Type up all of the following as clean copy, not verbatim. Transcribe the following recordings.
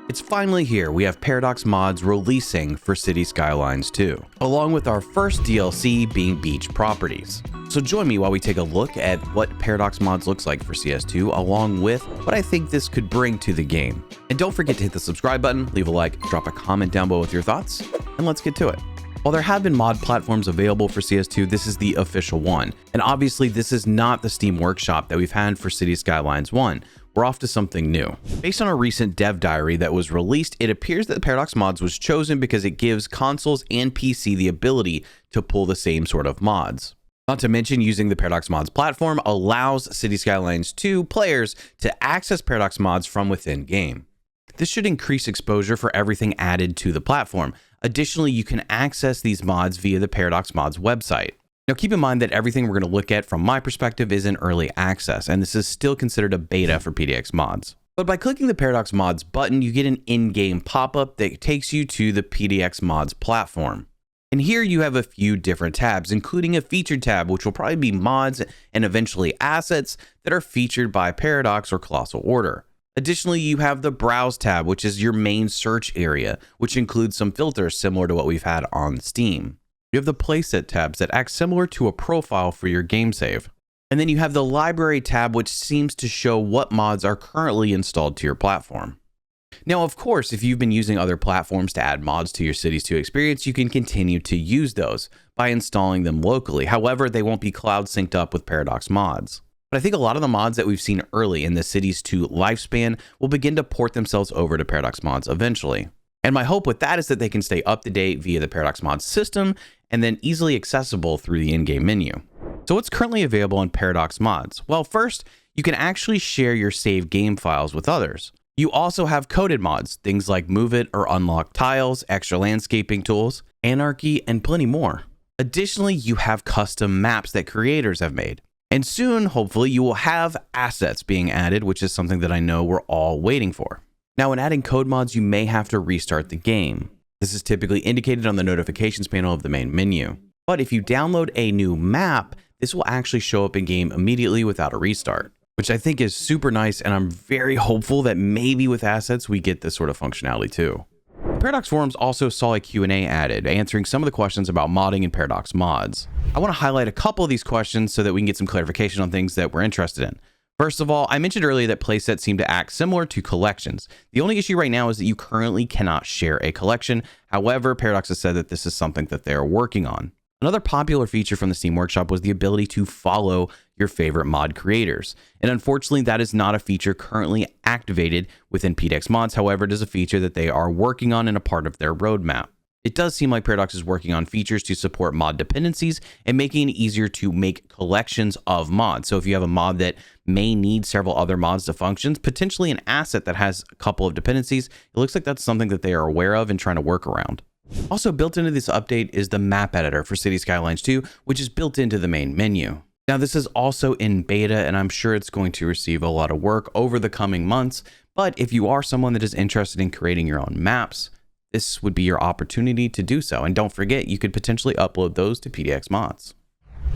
It's finally here. We have Paradox mods releasing for Cities Skylines 2, along with our first DLC being Beach Properties. So join me while we take a look at what Paradox mods looks like for CS2, along with what I think this could bring to the game. And don't forget to hit the subscribe button, leave a like, drop a comment down below with your thoughts, and let's get to it. While there have been mod platforms available for CS2, this is the official one. And obviously this is not the Steam Workshop that we've had for Cities Skylines 1. We're off to something new. Based on a recent dev diary that was released, it appears that Paradox mods was chosen because it gives consoles and PC the ability to pull the same sort of mods. Not to mention, using the Paradox mods platform allows Cities Skylines 2 players to access Paradox mods from within game. This should increase exposure for everything added to the platform. Additionally, you can access these mods via the Paradox mods website. Now, keep in mind that everything we're going to look at from my perspective is in early access, and this is still considered a beta for PDX mods. But by clicking the Paradox mods button, you get an in-game pop-up that takes you to the PDX mods platform. And here you have a few different tabs, including a featured tab, which will probably be mods and eventually assets that are featured by Paradox or Colossal Order. Additionally, you have the Browse tab, which is your main search area, which includes some filters similar to what we've had on Steam. You have the playset tabs that act similar to a profile for your game save. And then you have the library tab, which seems to show what mods are currently installed to your platform. Now, of course, if you've been using other platforms to add mods to your Cities 2 experience, you can continue to use those by installing them locally. However, they won't be cloud synced up with Paradox mods. But I think a lot of the mods that we've seen early in the Cities 2 lifespan will begin to port themselves over to Paradox mods eventually. And my hope with that is that they can stay up to date via the Paradox mods system and then easily accessible through the in-game menu. So what's currently available in Paradox mods? Well, first, you can actually share your saved game files with others. You also have coded mods, things like Move It or Unlock Tiles, extra landscaping tools, Anarchy, and plenty more. Additionally, you have custom maps that creators have made. And soon, hopefully, you will have assets being added, which is something that I know we're all waiting for. Now, when adding code mods, you may have to restart the game. This is typically indicated on the notifications panel of the main menu. But if you download a new map, this will actually show up in game immediately without a restart, which I think is super nice, and I'm very hopeful that maybe with assets we get this sort of functionality too. Paradox forums also saw a Q&A added, answering some of the questions about modding in Paradox mods. I want to highlight a couple of these questions so that we can get some clarification on things that we're interested in. First of all, I mentioned earlier that playsets seem to act similar to collections. The only issue right now is that you currently cannot share a collection. However, Paradox has said that this is something that they're working on. Another popular feature from the Steam Workshop was the ability to follow your favorite mod creators. And unfortunately, that is not a feature currently activated within PDX mods. However, it is a feature that they are working on and a part of their roadmap. It does seem like Paradox is working on features to support mod dependencies and making it easier to make collections of mods. So if you have a mod that may need several other mods to function, potentially an asset that has a couple of dependencies, it looks like that's something that they are aware of and trying to work around. Also built into this update is the map editor for Cities Skylines 2, which is built into the main menu. Now, this is also in beta, and I'm sure it's going to receive a lot of work over the coming months. But if you are someone that is interested in creating your own maps, this would be your opportunity to do so. And don't forget, you could potentially upload those to PDX mods.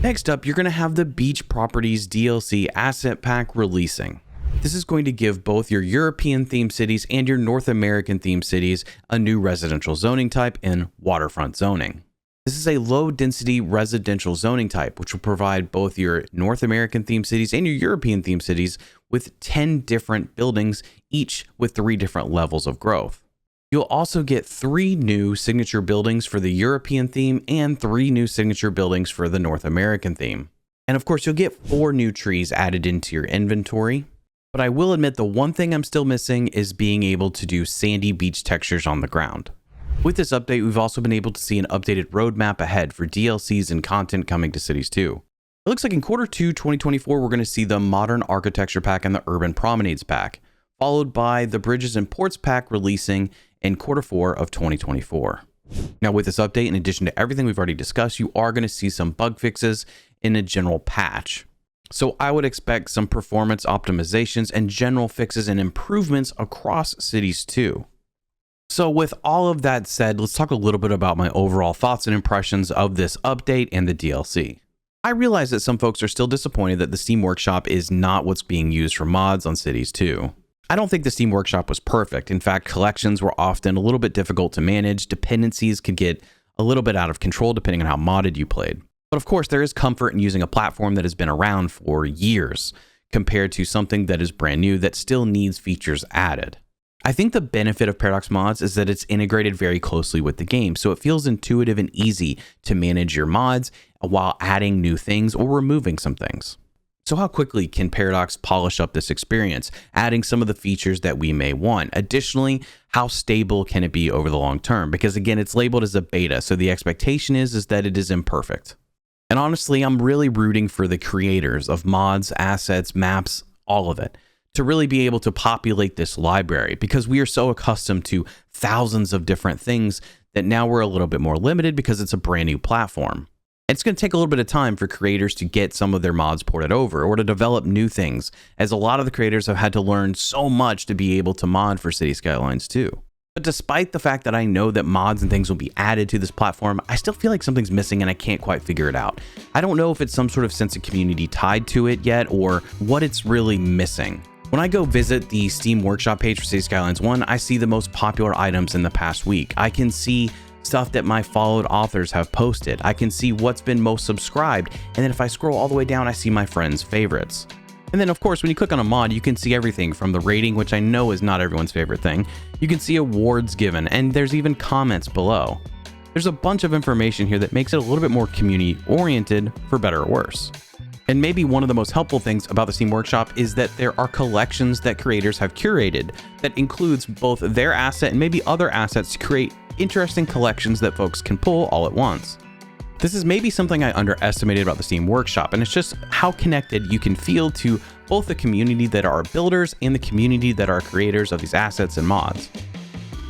Next up, you're going to have the Beach Properties DLC asset pack releasing. This is going to give both your European themed cities and your North American themed cities a new residential zoning type in waterfront zoning. This is a low density residential zoning type, which will provide both your North American themed cities and your European themed cities with 10 different buildings, each with 3 different levels of growth. You'll also get 3 new signature buildings for the European theme and 3 new signature buildings for the North American theme. And of course, you'll get 4 new trees added into your inventory. But I will admit the one thing I'm still missing is being able to do sandy beach textures on the ground. With this update, we've also been able to see an updated roadmap ahead for DLCs and content coming to Cities 2. It looks like in Q2 2024, we're going to see the Modern Architecture Pack and the Urban Promenades Pack, followed by the Bridges and Ports Pack releasing in Q4 of 2024. Now, with this update, in addition to everything we've already discussed, you are going to see some bug fixes in a general patch. So I would expect some performance optimizations and general fixes and improvements across Cities 2. So with all of that said, let's talk a little bit about my overall thoughts and impressions of this update and the DLC. I realize that some folks are still disappointed that the Steam Workshop is not what's being used for mods on Cities 2. I don't think the Steam Workshop was perfect. In fact, collections were often a little bit difficult to manage. Dependencies could get a little bit out of control depending on how modded you played. But of course, there is comfort in using a platform that has been around for years compared to something that is brand new that still needs features added. I think the benefit of Paradox Mods is that it's integrated very closely with the game, so it feels intuitive and easy to manage your mods while adding new things or removing some things. So how quickly can Paradox polish up this experience, adding some of the features that we may want? Additionally, how stable can it be over the long term? Because again, it's labeled as a beta, so the expectation is that it is imperfect. And honestly, I'm really rooting for the creators of mods, assets, maps, all of it, to really be able to populate this library, because we are so accustomed to thousands of different things that now we're a little bit more limited because it's a brand new platform. It's going to take a little bit of time for creators to get some of their mods ported over or to develop new things, as a lot of the creators have had to learn so much to be able to mod for Cities Skylines 2. But despite the fact that I know that mods and things will be added to this platform, I still feel like something's missing and I can't quite figure it out. I don't know if it's some sort of sense of community tied to it yet or what it's really missing. When I go visit the Steam Workshop page for Cities Skylines 1, I see the most popular items in the past week. I can see stuff that my followed authors have posted. I can see what's been most subscribed. And then if I scroll all the way down, I see my friends' favorites. And then of course, when you click on a mod, you can see everything from the rating, which I know is not everyone's favorite thing. You can see awards given, and there's even comments below. There's a bunch of information here that makes it a little bit more community oriented, for better or worse. And maybe one of the most helpful things about the Steam Workshop is that there are collections that creators have curated that includes both their asset and maybe other assets to create interesting collections that folks can pull all at once. This is maybe something I underestimated about the Steam Workshop, and it's just how connected you can feel to both the community that are builders and the community that are creators of these assets and mods.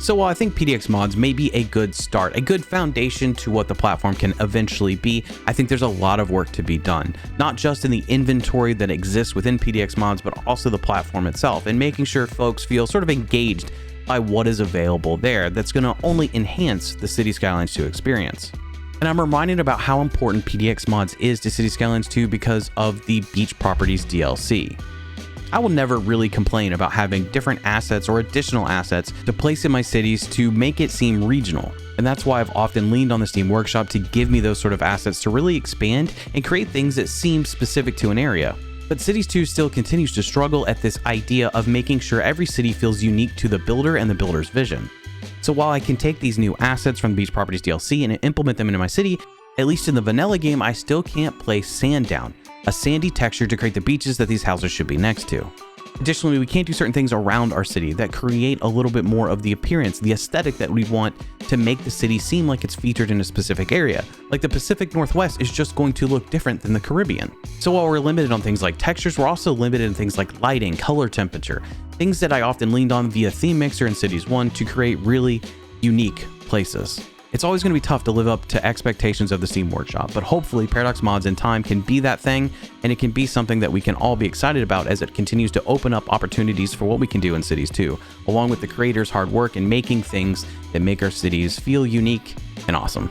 So while I think PDX mods may be a good start, a good foundation to what the platform can eventually be, I think there's a lot of work to be done, not just in the inventory that exists within PDX mods, but also the platform itself, and making sure folks feel sort of engaged by what is available there that's going to only enhance the Cities Skylines 2 experience. And I'm reminded about how important PDX mods is to Cities Skylines 2 because of the Beach Properties DLC. I will never really complain about having different assets or additional assets to place in my cities to make it seem regional. And that's why I've often leaned on the Steam Workshop to give me those sort of assets to really expand and create things that seem specific to an area. But Cities 2 still continues to struggle at this idea of making sure every city feels unique to the builder and the builder's vision. So while I can take these new assets from the Beach Properties DLC and implement them into my city, at least in the vanilla game, I still can't place sand down, a sandy texture to create the beaches that these houses should be next to. Additionally, we can't do certain things around our city that create a little bit more of the appearance, the aesthetic that we want to make the city seem like it's featured in a specific area. Like the Pacific Northwest is just going to look different than the Caribbean. So while we're limited on things like textures, we're also limited in things like lighting, color temperature, things that I often leaned on via Theme Mixer in Cities 1 to create really unique places. It's always going to be tough to live up to expectations of the Steam Workshop, but hopefully Paradox Mods in time can be that thing, and it can be something that we can all be excited about as it continues to open up opportunities for what we can do in Cities 2, along with the creators' hard work in making things that make our cities feel unique and awesome.